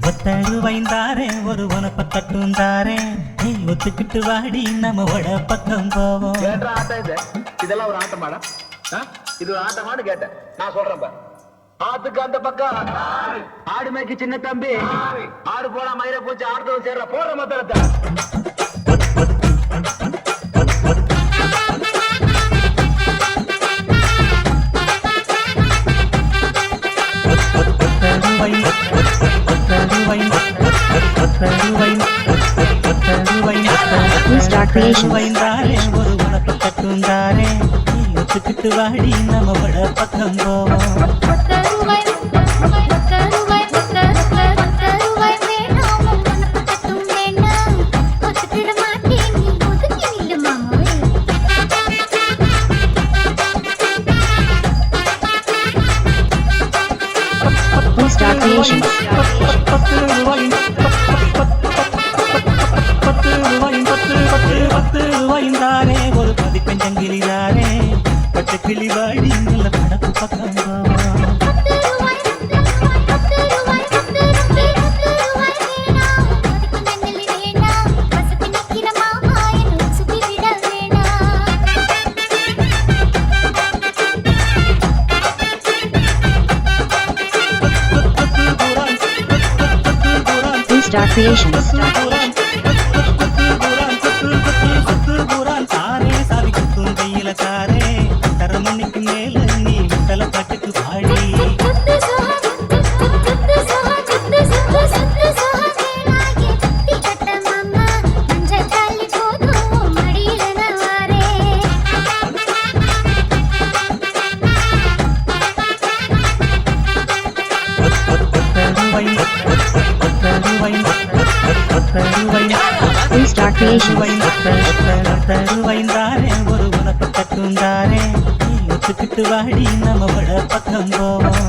ஒத்தடு வைந்தாரே ஒரு உனப்ப தட்டுந்தாரே நீ ஒத்துக்கிட்டு வாடி நம்ம வட பக்கம் போவோம். ஆட்டம் இது, இதெல்லாம் ஒரு ஆட்டமாடா? இது ஒரு ஆட்டமானு கேட்டேன். நான் சொல்றேன் பாரு, ஆத்துக்கு அந்த பக்கம் ஆடு மேய்க்கு சின்ன தம்பி, ஆடு போனா மயிரை பூச்சி ஆடுறது சேர்ற போற மத்தளத்தை. வைந்தாரே ஒரு உனப்ப தட்டுந்தாரே நீ ஒத்துக்கிட்டு வாடி நம்ம வட பக்கம் போவோம். வைந்தாரே ஒரு பதிப்பஞ்சங்கிலிதாரே பச்சை கிளி வாடி நல்ல படப்பு பக்கம் போவோம். சாரே சாவி குத்தும் கையில சாரே தரமணிக்கு மேல நீ தலை பாட்டுக்கு பாடி. வைந்தாரே ஒரு உனப்ப தட்டுந்தாரே நீ ஒத்துக்கிட்டு வாடி நம்ம வட பக்கம் போவோம்.